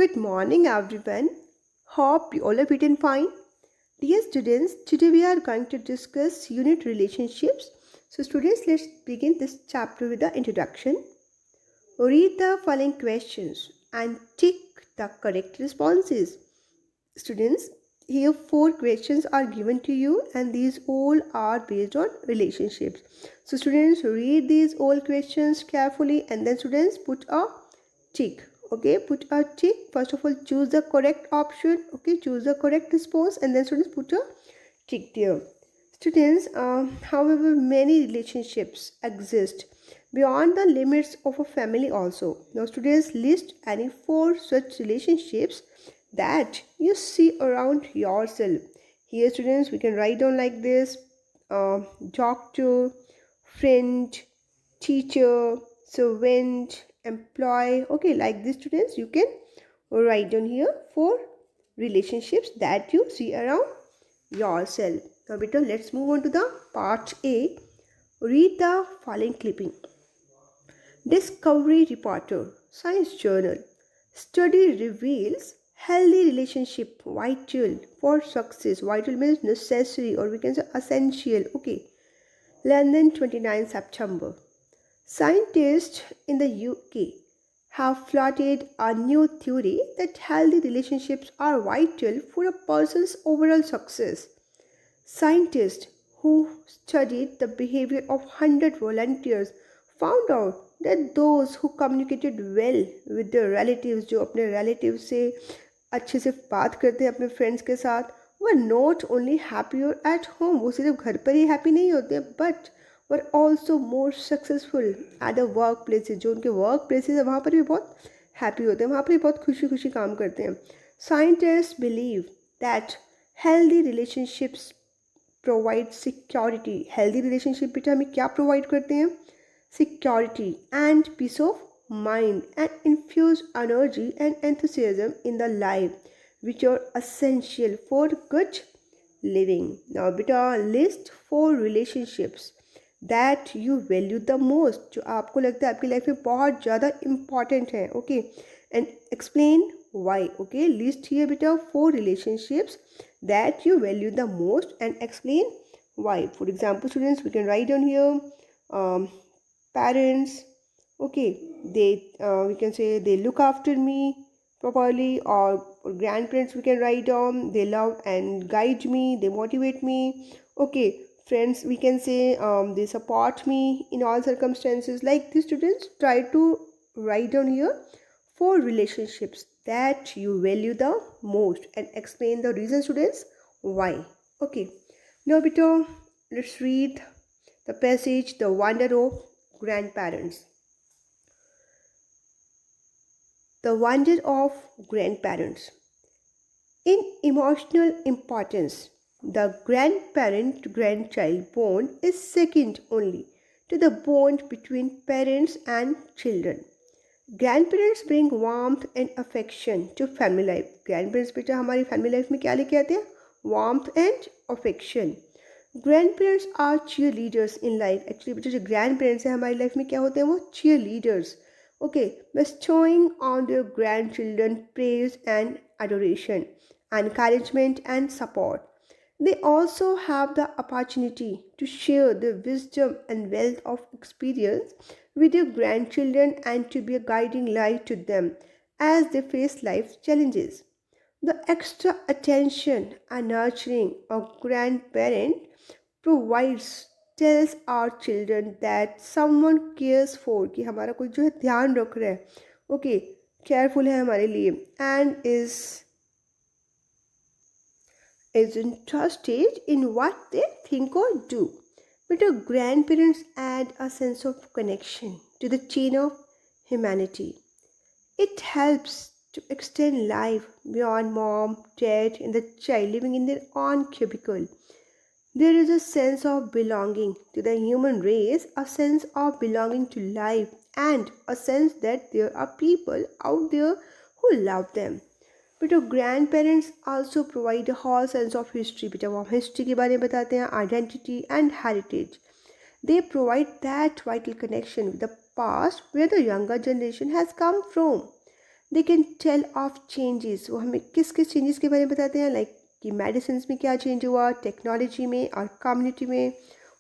Good morning, everyone. Hope you all are fit and fine. Dear students, today we are going to discuss unit relationships. So, students, let's begin this chapter with the introduction. Read the following questions and tick the correct responses. Students, here four questions are given to you, and these all are based on relationships. So, students, read these all questions carefully, and then students put a tick. Okay, put a tick. First of all, choose the correct option. Okay, choose the correct response, and then students put a tick there. Students, however, many relationships exist beyond the limits of a family also. Now, students, list any four such relationships that you see around yourself. Here, students, we can write down like this: doctor, friend, teacher, servant, employee. Okay, like this, students, you can write down here four relationships that you see around yourself. Now, beta, let's move on to the part A. Read the following clipping. Discovery Reporter, Science Journal. Study reveals healthy relationship vital for success. Vital means necessary, or we can say essential. Okay. London, 29 September. Scientists in the UK have floated a new theory that healthy relationships are vital for a person's overall success. Scientists who studied the behavior of 100 volunteers found out that those who communicated well with their relatives, जो अपने relatives से अच्छे से बात करते हैं अपने friends के साथ, were not only happier at home, वो सिर्फ घर पर ही happy नहीं होते, but were also more successful at the work places. जो उनके work places है वहाँ पर भी बहुत happy होते हैं, वहाँ पर भी बहुत खुशी खुशी काम करते हैं. Scientists believe that healthy relationships provide security. Healthy relationship बेटा हमें क्या प्रोवाइड करते हैं? Security and peace of mind and infuse energy and enthusiasm in the life which are essential for good living. Now बेटा list four relationships that you value the most, जो आपको लगता है आपकी लाइफ में बहुत ज़्यादा इम्पॉर्टेंट है. Okay, and explain why. Okay, list here बेटा four relationships that you value the most and explain why. For example, students, we can write down here parents. Okay, they we can say they look after me properly, or grandparents we can write down they love and guide me, they motivate me. Okay, friends we can say they support me in all circumstances. Like these students, try to write down here four relationships that you value the most and explain the reason, students, why. Okay, now beta, let's read the passage, the wonder of grandparents. The wonder of grandparents. In emotional importance, the grandparent grandchild bond is second only to the bond between parents and children. Grand bring warmth and affection to family life. Grand बेटा हमारी family life में क्या लेके आते हैं? warmth and affection. Grandparents are cheerleaders in life. Actually बेटा जो grandparents हैं हमारी लाइफ में क्या होते हैं? वो cheerleaders. Okay, bestowing on their grandchildren praise and adoration, encouragement and support. They also have the opportunity to share their wisdom and wealth of experience with their grandchildren and to be a guiding light to them as they face life's challenges. The extra attention and nurturing a grandparent provides tells our children that someone cares for, कि हमारा कोई जो है ध्यान रख रहा है, okay, careful है हमारे लिए, and is interested in what they think or do. But our grandparents add a sense of connection to the chain of humanity. It helps to extend life beyond mom, dad, and the child living in their own cubicle. There is a sense of belonging to the human race, a sense of belonging to life, and a sense that there are people out there who love them. बेटा grand also provide a whole sense of history. बेटा वो history के बारे में बताते हैं, identity and heritage. They provide that vital connection with the past where the younger generation has come from. They can tell of changes, वो हमें किस किस चेंजेस के बारे में बताते हैं, लाइक कि मेडिसिन में क्या चेंज हुआ, टेक्नोलॉजी में और कम्युनिटी में।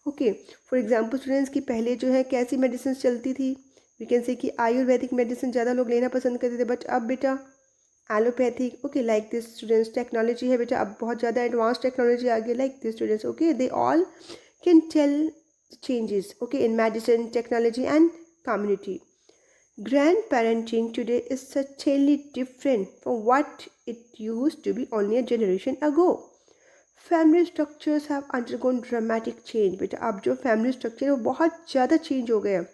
ओके, फॉर एग्जांपल स्टूडेंट्स की पहले जो है कैसी मेडिसिन चलती थी, वी कैन से कि आयुर्वेदिक मेडिसिन ज़्यादा लोग लेना पसंद करते थे, बट अब बेटा allopathic. Okay, like this students, technology है बेटा, अब बहुत ज़्यादा एडवांस टेक्नोलॉजी आ गई, like this students. Okay, they all can tell changes, okay, in medicine, technology and community. Grandparenting today is certainly different from what it used to be only a generation ago. Family structures have undergone dramatic change. बेटा अब जो family structure है वो बहुत ज़्यादा change हो गया है.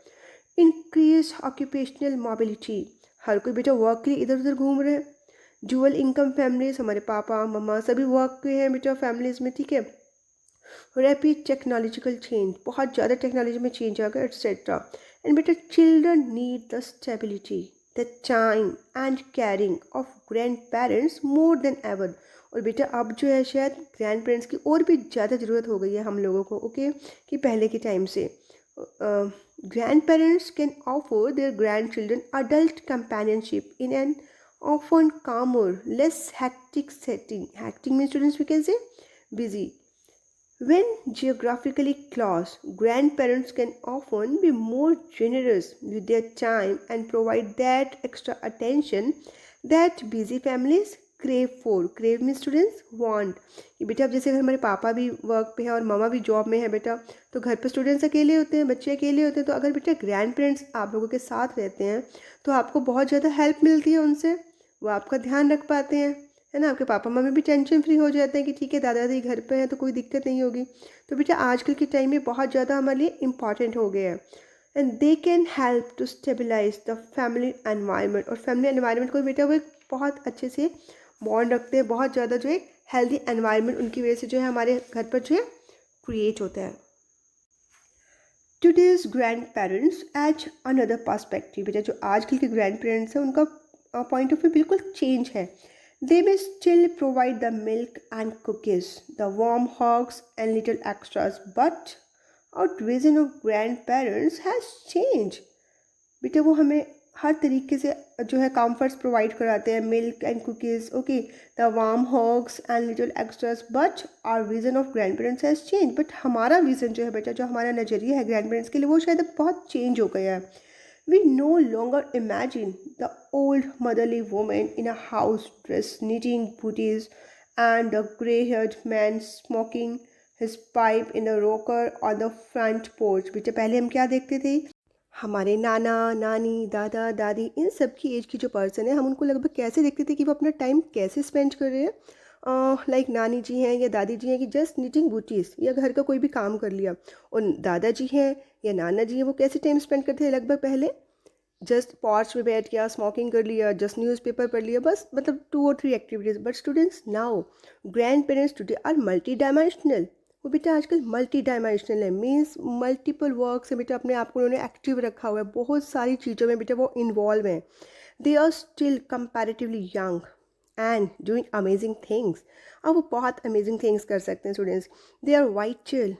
Increased occupational mobility. हर कोई बेटा वर्क के लिए इधर उधर घूम रहे हैं. Dual income families, हमारे पापा मम्मा सभी वर्क पे हैं बेटा फैमिलीज में, ठीक है. रैपिड टेक्नोलॉजिकल चेंज, बहुत ज़्यादा टेक्नोलॉजी में चेंज आ गया एट्सेट्रा. एंड बेटा children need the stability, the time and caring of grand parents more than ever. और बेटा अब जो है शायद ग्रैंड पेरेंट्स की और भी ज़्यादा ज़रूरत हो गई है हम लोगों को, ओके, कि पहले के टाइम से. Grand parents can offer there grand children adult companionship in an often calmer, less hectic setting. Hectic means students we can say busy. When geographically close, grandparents can often be more generous with their time and provide that extra attention that busy families crave for. Crave means students want. कि बेटा अब जैसे हमारे पापा भी work पे है और मामा भी जॉब में है बेटा, तो घर पे स्टूडेंट्स अकेले होते हैं, बच्चे अकेले होते हैं, तो अगर बेटा ग्रैंड पेरेंट्स आप लोगों के साथ रहते हैं तो आपको बहुत ज़्यादा हेल्प मिलती है उनसे, वो आपका ध्यान रख पाते हैं, है ना. आपके पापा मम्मी भी टेंशन फ्री हो जाते हैं कि ठीक है दादा दादी घर पे हैं तो कोई दिक्कत नहीं होगी. तो बेटा आजकल के टाइम में बहुत ज़्यादा हमारे लिए इम्पॉर्टेंट हो गया है. And they can help to stabilise the family environment. और फैमिली एनवायरनमेंट को बेटा वो एक बहुत अच्छे से बॉन्ड रखते हैं, बहुत ज़्यादा जो है हेल्दी एनवायरनमेंट उनकी वजह से जो है हमारे घर पर जो है क्रिएट होता है. Today's grandparents as another perspective. बेटा जो आजकल के ग्रैंड पेरेंट्स हैं उनका पॉइंट ऑफ व्यू बिल्कुल चेंज है. They may still provide the milk and cookies, the warm hugs and little extras, but our vision of grandparents has changed. बेटे वो हमें हर तरीके से जो है कम्फर्ट्स प्रोवाइड कराते हैं, milk and cookies, okay, the warm hugs and little extras, but our vision of grandparents has change. बट हमारा विज़न जो है बेटा, जो हमारा नज़रिया है ग्रैंड पेरेंट्स के लिए, वो शायद बहुत चेंज हो गया है. We no longer imagine the old motherly woman in a house dress knitting booties and a grey-haired man smoking his pipe in a rocker on the front porch. बेटा पहले हम क्या देखते थे, हमारे नाना नानी दादा दादी इन सब की एज की जो पर्सन है हम उनको लगभग कैसे देखते थे कि वो अपना टाइम कैसे स्पेंड कर रहे हैं. लाइक नानी जी हैं या दादी जी हैं कि जस्ट निटिंग बूटीज या घर का कोई भी काम कर लिया. और दादाजी हैं या नाना जी हैं, वो कैसे टाइम स्पेंड करते हैं लगभग पहले, जस्ट पॉर्च में बैठ गया, स्मोकिंग कर लिया, जस्ट न्यूज़पेपर पढ़ लिया, बस मतलब 2 और 3 activities. But students now grandparents today are multidimensional. वो बेटा आजकल मल्टी डायमेंशनल है, मीन्स मल्टीपल वर्क से बेटा अपने आप को उन्होंने एक्टिव रखा हुआ है, बहुत सारी चीज़ों में बेटा वो इन्वॉल्व हैं. They are still comparatively young and doing amazing things. अब वो बहुत अमेजिंग थिंग्स कर सकते हैं students. They are vital,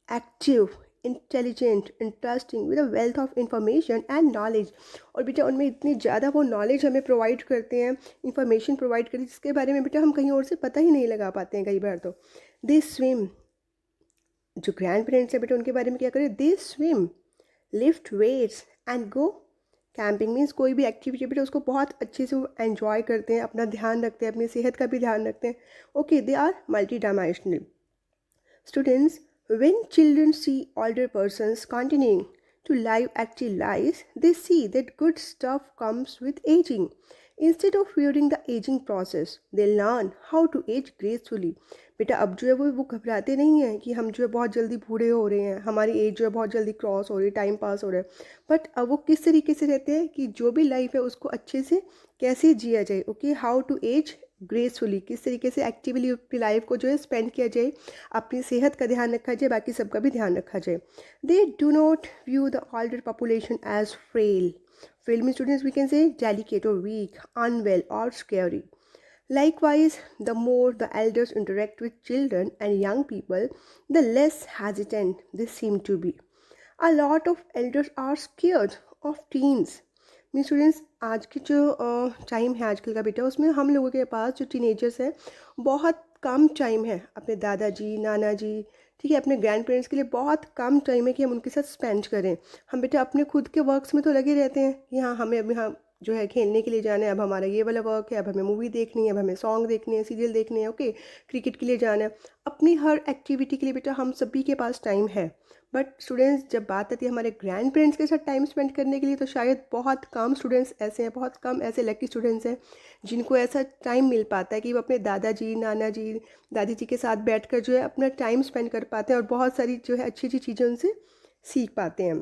active, intelligent, interesting with a wealth of information and knowledge. और बेटा उनमें इतनी ज़्यादा वो नॉलेज हमें प्रोवाइड करते हैं, इंफॉर्मेशन प्रोवाइड करते हैं जिसके बारे में बेटा हम कहीं और से पता ही नहीं लगा पाते हैं कई बार. तो दे स्विम, जो ग्रैंड पेरेंट्स हैं बेटा उनके बारे में क्या करें, they swim, lift weights and go camping. Means कोई भी एक्टिविटी बेटा उसको बहुत अच्छे से वो एंजॉय करते हैं, अपना ध्यान रखते हैं, अपनी सेहत का भी ध्यान रखते हैं. Okay, they are multidimensional. Students, when children see older persons continuing to live active lives, they see that good stuff comes with aging. Instead of fearing the aging process, they learn how to age gracefully. बेटा अब जो है वो घबराते नहीं हैं कि हम जो है बहुत जल्दी बूढ़े हो रहे हैं, हमारी एज जो है बहुत जल्दी क्रॉस हो रही है, टाइम पास हो रहा है. बट अब वो किस तरीके से रहते हैं कि जो भी लाइफ है उसको अच्छे से कैसे जिया जाए. Okay, how to age gracefully, किस तरीके से एक्टिवली अपनी लाइफ को जो है स्पेंड किया जाए, अपनी सेहत का ध्यान रखा जाए, बाकी सबका भी ध्यान रखा जाए. They do not view the older population as frail. Frail mean students we can say delicate और वीक, अनवेल और scary. Likewise, the more the elders interact with children and young people, the less hesitant they seem to be. A lot of elders are scared of teens, mean students आज की जो time है आजकल का बेटा, उसमें हम लोगों के पास जो टीनेजर्स हैं बहुत कम टाइम है अपने दादाजी नाना जी, ठीक है, अपने ग्रैंड पेरेंट्स के लिए बहुत कम टाइम है कि हम उनके साथ स्पेंड करें। हम बेटा अपने खुद के वर्क्स में तो लगे रहते हैं कि हाँ हमें अभी हम जो है खेलने के लिए जाना है, अब हमारा ये वाला वर्क है, अब हमें मूवी देखनी है, अब हमें सॉन्ग देखने हैं, सीरियल देखने हैं, ओके, क्रिकेट के लिए जाना है। अपनी हर एक्टिविटी के लिए बेटा हम सभी के पास टाइम है। बट स्टूडेंट्स जब बात आती है हमारे ग्रैंड पेरेंट्स के साथ टाइम स्पेंड करने के लिए, तो शायद बहुत कम स्टूडेंट्स ऐसे हैं, बहुत कम ऐसे लकी स्टूडेंट्स हैं जिनको ऐसा टाइम मिल पाता है कि वो अपने दादाजी नाना जी दादी जी के साथ बैठकर जो है अपना टाइम स्पेंड कर पाते हैं और बहुत सारी जो है अच्छी अच्छी चीज़ें उनसे सीख पाते हैं।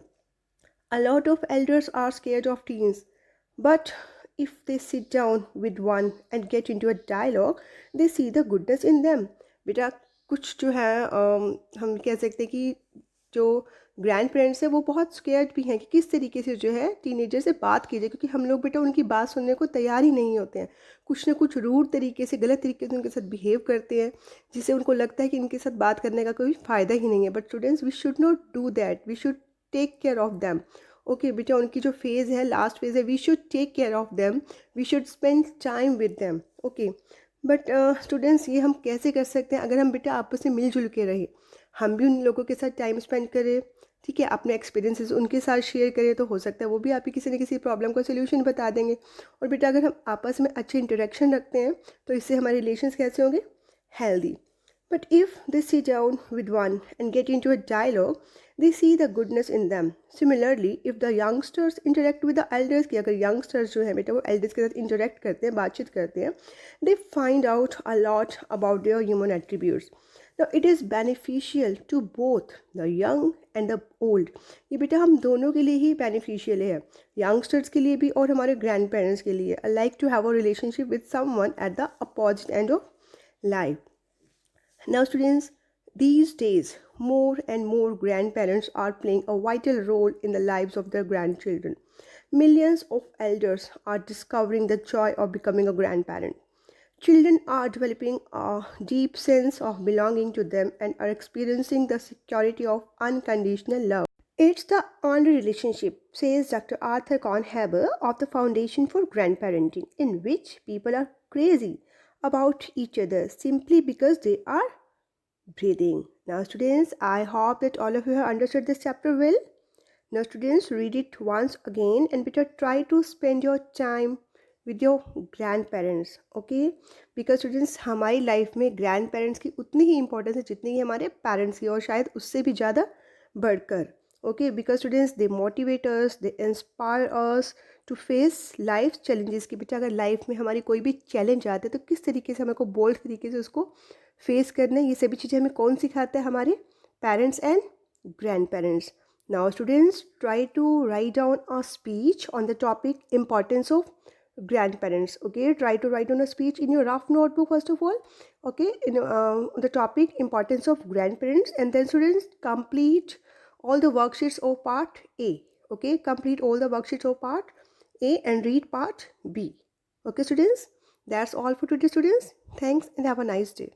A lot of elders are scared of teens, but if they sit down with one and get into a dialogue, they see the goodness in them. बेटा कुछ जो है हम कह सकते हैं कि जो ग्रैंड पेरेंट्स हैं वो बहुत स्केयर्ड भी हैं कि किस तरीके से जो है टीनेजर से बात की जाए, क्योंकि हम लोग बेटा उनकी बात सुनने को तैयार ही नहीं होते हैं। कुछ ना कुछ रूड तरीके से, गलत तरीके से उनके साथ बिहेव करते हैं, जिससे उनको लगता है कि इनके साथ बात करने का कोई फ़ायदा ही नहीं है। But students we should not do that, we should take care of them. Okay बेटा, उनकी जो फेज़ है, लास्ट फेज़ है, we should take care of them, we should spend time with them. Okay, but students ये हम कैसे कर सकते हैं? अगर हम बेटा आपस में मिलजुल के रहे, हम भी उन लोगों के साथ टाइम स्पेंड करें, ठीक है, अपने एक्सपीरियंसेस उनके साथ शेयर करें, तो हो सकता है वो भी आपकी किसी न किसी प्रॉब्लम का सोल्यूशन बता देंगे। और बेटा अगर हम आपस में अच्छे इंटरेक्शन रखते हैं तो इससे हमारे रिलेशंस कैसे होंगे? Healthy. But if they sit down with one and get into a dialogue, they see the goodness in them. Similarly, if the youngsters interact with the elders, कि अगर youngsters जो है बेटा वो elders के साथ interact करते हैं, बातचीत करते हैं, they find out a lot about their human attributes. Now, it is beneficial to both the young and the old. ये बेटा हम दोनों के लिए ही beneficial है, youngsters के लिए भी और हमारे grandparents के लिए. I like to have a relationship with someone at the opposite end of life. Now, students, these days, more and more grandparents are playing a vital role in the lives of their grandchildren. Millions of elders are discovering the joy of becoming a grandparent. Children are developing a deep sense of belonging to them and are experiencing the security of unconditional love. It's the only relationship, says Dr. Arthur Cohn Haber of the Foundation for Grandparenting, in which people are crazy about each other simply because they are breathing. Now, students, I hope that all of you have understood this chapter well. Now, students, read it once again and better try to spend your time with your grandparents, okay? Because students, हमारी life में grand parents की उतनी ही importance है जितनी ही हमारे parents की, और शायद उससे भी ज़्यादा बढ़कर, okay? Because students they motivate us, they inspire us to face life challenges. की बेटा अगर लाइफ में हमारी कोई भी चैलेंज आते हैं तो किस तरीके से हमें को बोल्ड तरीके से उसको फेस करना है, ये सभी चीज़ें हमें कौन सिखाते हैं? हमारे parents and grand parents. Now students, try to write down a speech on the topic importance of grandparents. Okay, try to write down a speech in your rough notebook first of all. Okay, in the topic importance of grandparents, and then students complete all the worksheets of part A. Okay, complete all the worksheets of part A and read part B. Okay students, that's all for today students. Thanks and have a nice day.